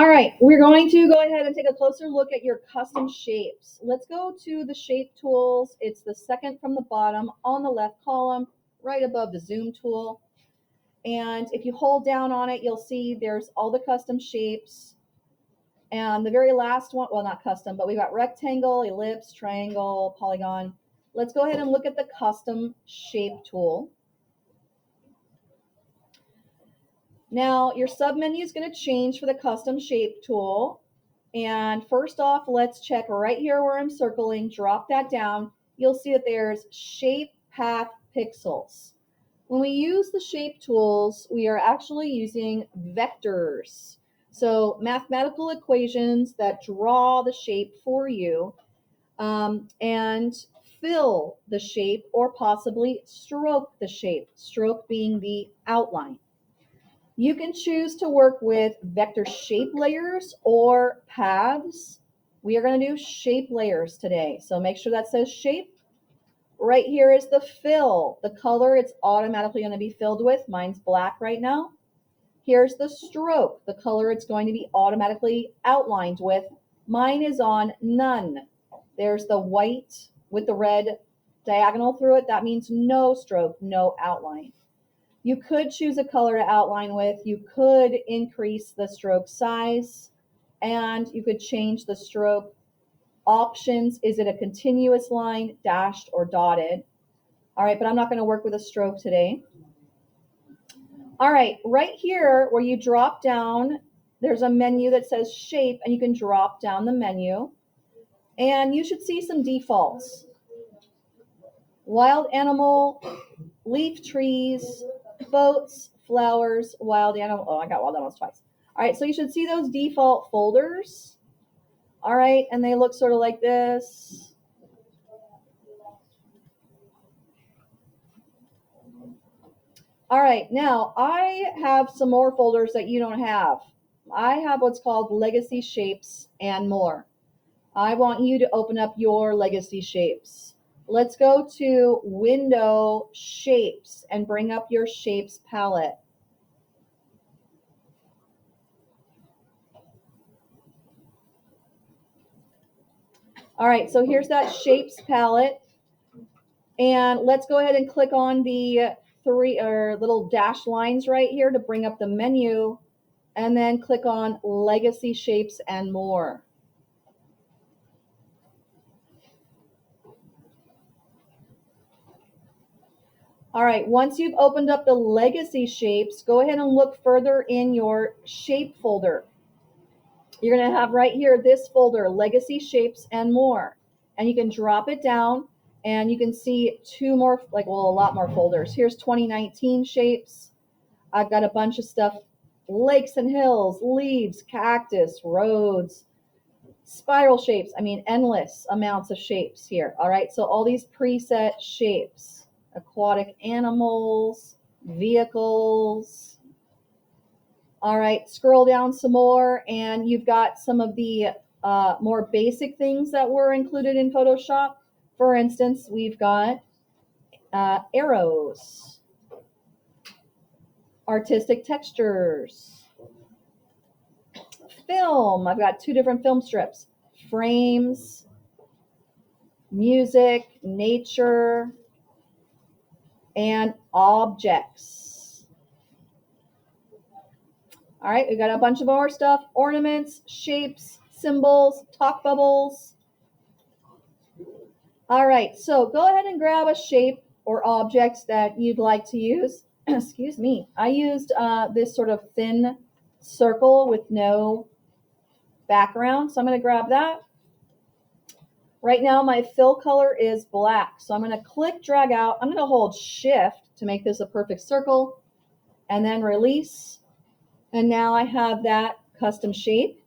All right, we're going to go ahead and take a closer look at your custom shapes. Let's go to the shape tools. It's the second from the bottom on the left column, right above the zoom tool. And if you hold down on it, you'll see there's all the custom shapes. And the very last one, well, not custom, but we've got rectangle, ellipse, triangle, polygon. Let's go ahead and look at the custom shape tool. Now, your submenu is going to change for the custom shape tool. And first off, let's check right here where I'm circling, drop that down. You'll see that there's shape path pixels. When we use the shape tools, we are actually using vectors. So mathematical equations that draw the shape for you and fill the shape or possibly stroke the shape, stroke being the outline. You can choose to work with vector shape layers or paths. We are going to do shape layers today. So make sure that says shape. Right here is the fill. The color it's automatically going to be filled with. Mine's black right now. Here's the stroke. The color it's going to be automatically outlined with. Mine is on none. There's the white with the red diagonal through it. That means no stroke, no outline. You could choose a color to outline with. You could increase the stroke size, and you could change the stroke options. Is it a continuous line, dashed, or dotted? All right, but I'm not going to work with a stroke today. All right, right here where you drop down, there's a menu that says shape, and you can drop down the menu. And you should see some defaults. Wild animal, leaf trees, boats, flowers, wild animal. Oh, I got wild animals twice. All right, so you should see those default folders. All right, and they look sort of like this. All right, now I have some more folders that you don't have. I have what's called legacy shapes and more. I want you to open up your legacy shapes. Let's go to Window Shapes and bring up your Shapes palette. All right, so here's that Shapes palette. And let's go ahead and click on the three or little dash lines right here to bring up the menu, and then click on Legacy Shapes and More. All right, once you've opened up the legacy shapes, go ahead and look further in your shape folder. You're going to have right here this folder, Legacy Shapes and More. And you can drop it down and you can see two more, a lot more folders. Here's 2019 shapes. I've got a bunch of stuff, lakes and hills, leaves, cactus, roads, spiral shapes. I mean, endless amounts of shapes here. All right, so all these preset shapes, aquatic animals, vehicles. All right, scroll down some more, and you've got some of the more basic things that were included in Photoshop. For instance, we've got arrows, artistic textures, film. I've got two different film strips, frames, music, nature, and objects. All right, we've got a bunch of more stuff, ornaments, shapes, symbols, talk bubbles. All right, so go ahead and grab a shape or object that you'd like to use. Excuse me. I used this sort of thin circle with no background, so I'm going to grab that. Right now, my fill color is black, so I'm going to click, drag out. I'm going to hold Shift to make this a perfect circle, and then release. And now I have that custom shape.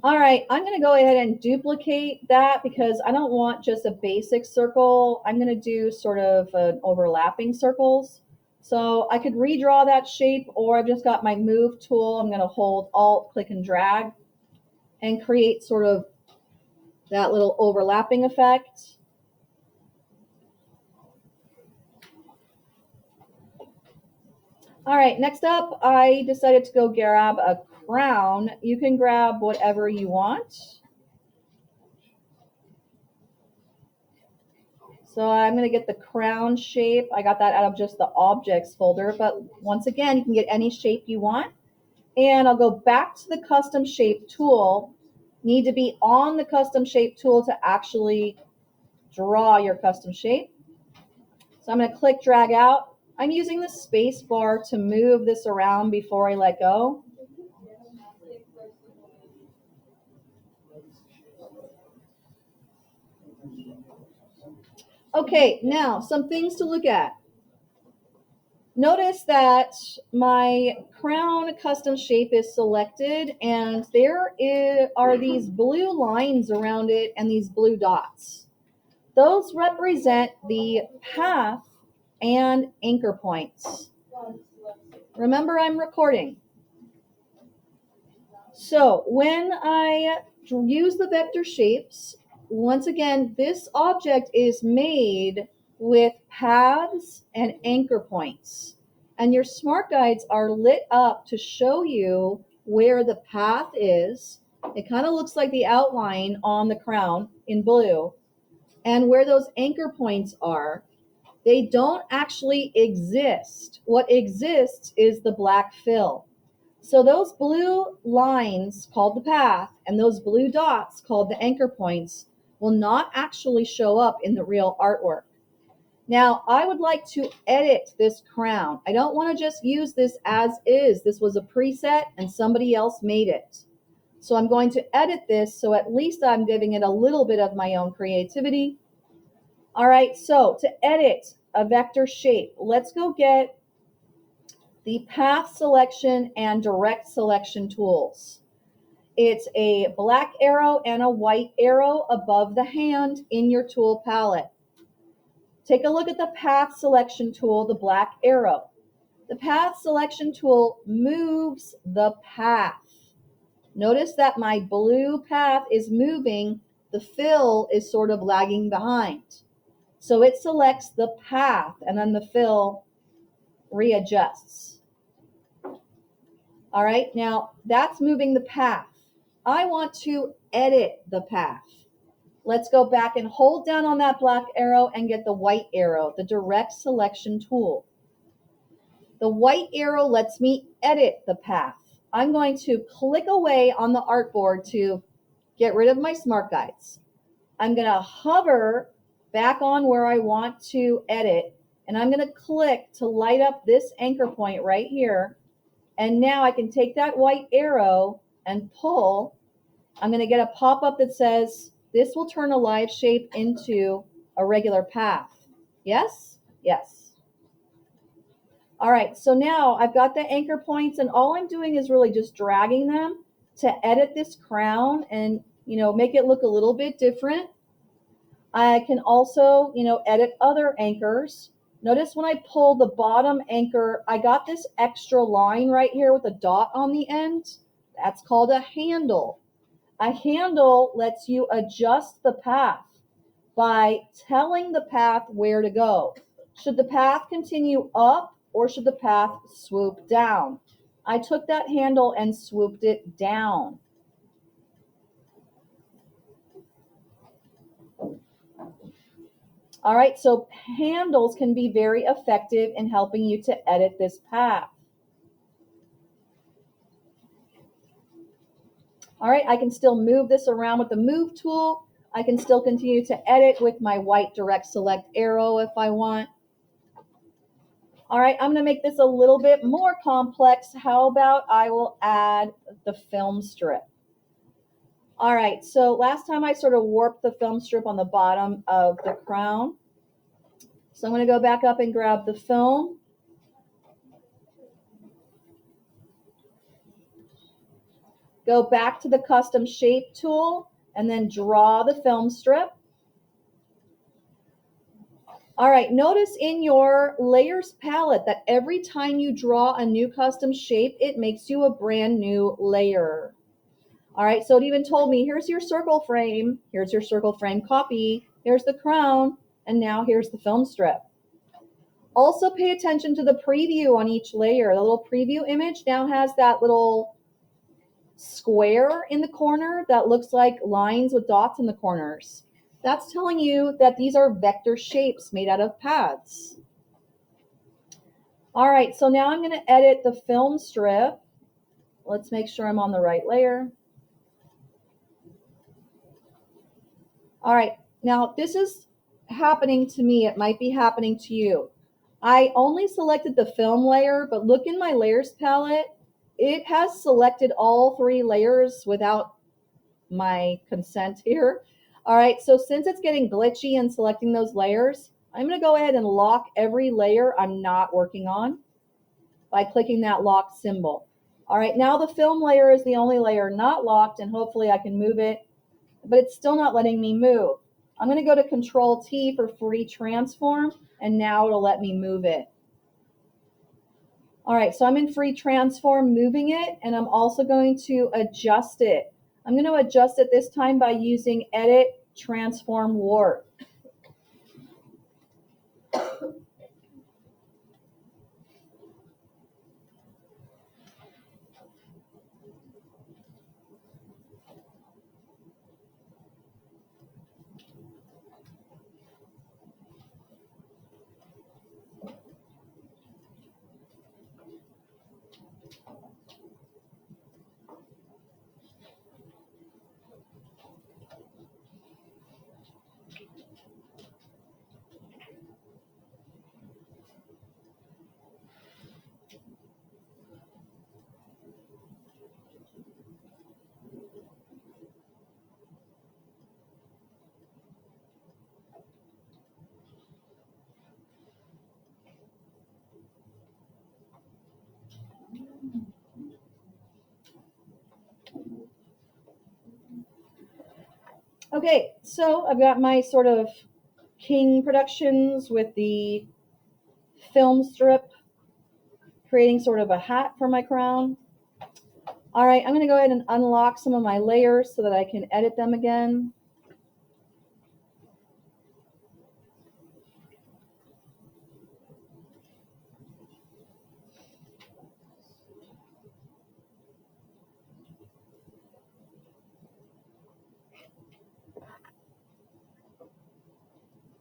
All right, I'm going to go ahead and duplicate that because I don't want just a basic circle. I'm going to do sort of an overlapping circles. So I could redraw that shape, or I've just got my move tool. I'm going to hold Alt, click, and drag and create sort of that little overlapping effect. All right, next up, I decided to go grab a crown. You can grab whatever you want. So I'm going to get the crown shape. I got that out of just the objects folder, but once again, you can get any shape you want. And I'll go back to the custom shape tool. Need to be on the custom shape tool to actually draw your custom shape. So I'm going to click drag out. I'm using the space bar to move this around before I let go. Okay, now some things to look at. Notice that my crown custom shape is selected and there are these blue lines around it and these blue dots. Those represent the path and anchor points. Remember, I'm recording. So when I use the vector shapes, once again, this object is made with paths and anchor points. And your smart guides are lit up to show you where the path is. It kind of looks like the outline on the crown in blue. And where those anchor points are, they don't actually exist. What exists is the black fill. So those blue lines called the path and those blue dots called the anchor points will not actually show up in the real artwork. Now, I would like to edit this crown. I don't want to just use this as is. This was a preset and somebody else made it. So I'm going to edit this so at least I'm giving it a little bit of my own creativity. All right, so to edit a vector shape, let's go get the path selection and direct selection tools. It's a black arrow and a white arrow above the hand in your tool palette. Take a look at the path selection tool, the black arrow. The path selection tool moves the path. Notice that my blue path is moving, the fill is sort of lagging behind. So it selects the path and then the fill readjusts. All right, now that's moving the path. I want to edit the path. Let's go back and hold down on that black arrow and get the white arrow, the direct selection tool. The white arrow lets me edit the path. I'm going to click away on the artboard to get rid of my smart guides. I'm going to hover back on where I want to edit, and I'm going to click to light up this anchor point right here. And now I can take that white arrow and pull. I'm going to get a pop-up that says, this will turn a live shape into a regular path. Yes? Yes. All right, so now I've got the anchor points and all I'm doing is really just dragging them to edit this crown and, make it look a little bit different. I can also, edit other anchors. Notice when I pull the bottom anchor, I got this extra line right here with a dot on the end. That's called a handle. A handle lets you adjust the path by telling the path where to go. Should the path continue up or should the path swoop down? I took that handle and swooped it down. All right, so handles can be very effective in helping you to edit this path. All right, I can still move this around with the move tool. I can still continue to edit with my white direct select arrow if I want. All right, I'm going to make this a little bit more complex. How about I will add the film strip? All right, so last time I sort of warped the film strip on the bottom of the crown. So I'm going to go back up and grab the film. Go back to the custom shape tool and then draw the film strip. All right, notice in your layers palette that every time you draw a new custom shape, it makes you a brand new layer. All right, so it even told me, here's your circle frame copy, here's the crown, and now here's the film strip. Also pay attention to the preview on each layer. The little preview image now has that little square in the corner that looks like lines with dots in the corners. That's telling you that these are vector shapes made out of paths. All right, so now I'm going to edit the film strip. Let's make sure I'm on the right layer. All right, now this is happening to me. It might be happening to you. I only selected the film layer, but look in my layers palette. It has selected all 3 layers without my consent here. All right, so since it's getting glitchy and selecting those layers, I'm going to go ahead and lock every layer I'm not working on by clicking that lock symbol. All right, now the film layer is the only layer not locked, and hopefully I can move it, but it's still not letting me move. I'm going to go to Control T for free transform, and now it'll let me move it. All right, so I'm in free transform moving it, and I'm also going to adjust it. I'm going to adjust it this time by using Edit Transform Warp. Okay, so I've got my sort of King Productions with the film strip, creating sort of a hat for my crown. All right, I'm going to go ahead and unlock some of my layers so that I can edit them again.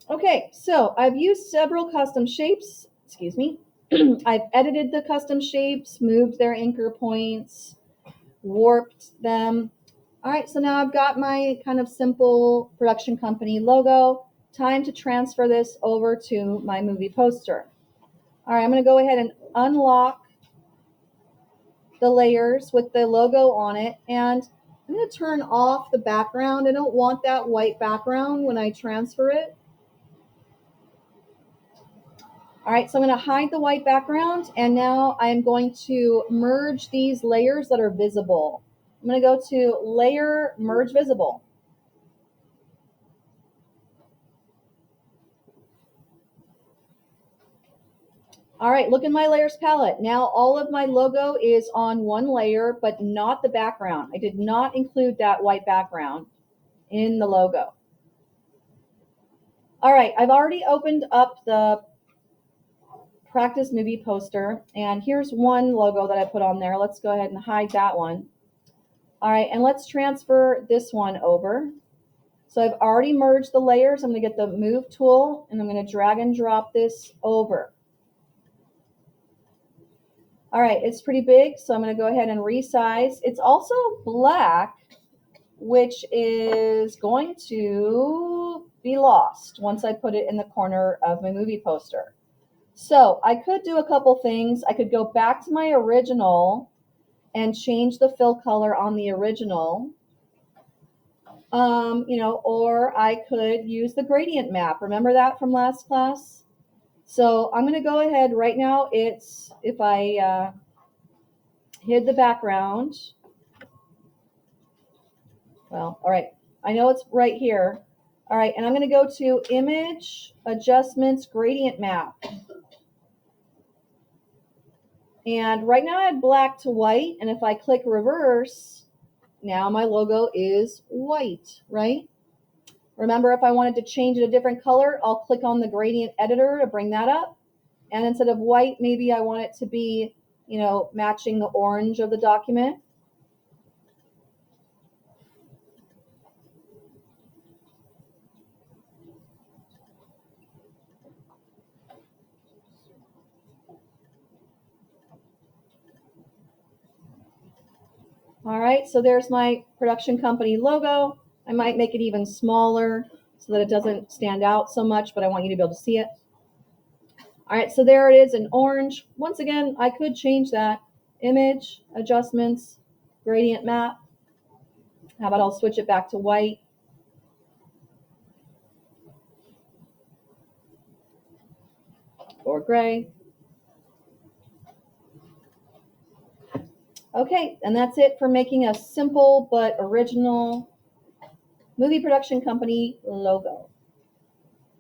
Okay, so I've used several custom shapes, excuse me. I've edited the custom shapes, moved their anchor points, warped them. All right, so now I've got my kind of simple production company logo. Time to transfer this over to my movie poster. All right, I'm going to go ahead and unlock the layers with the logo on it, and I'm going to turn off the background. I don't want that white background when I transfer it. All right, so I'm going to hide the white background, and now I'm going to merge these layers that are visible. I'm going to go to Layer, Merge Visible. All right, look in my layers palette. Now all of my logo is on one layer, but not the background. I did not include that white background in the logo. All right, I've already opened up the practice movie poster, and here's one logo that I put on there. Let's go ahead and hide that one. All right, and let's transfer this one over. So I've already merged the layers. I'm going to get the move tool, and I'm going to drag and drop this over. All right, it's pretty big, so I'm going to go ahead and resize. It's also black, which is going to be lost once I put it in the corner of my movie poster. So I could do a couple things. I could go back to my original and change the fill color on the original, or I could use the gradient map. Remember that from last class? So I'm going to go ahead right now. If I hid the background, well, all right, I know it's right here. All right, and I'm going to go to Image, Adjustments, Gradient Map. And right now I had black to white, and if I click reverse, now my logo is white, right? Remember, if I wanted to change it a different color, I'll click on the gradient editor to bring that up, And instead of white, maybe I want it to be, you know, matching the orange of the document. All right, so there's my production company logo. I might make it even smaller so that it doesn't stand out so much, but I want you to be able to see it. All right, so there it is in orange. Once again, I could change that. Image, adjustments, gradient map. How about I'll switch it back to white. Or gray. Okay, and that's it for making a simple but original movie production company logo.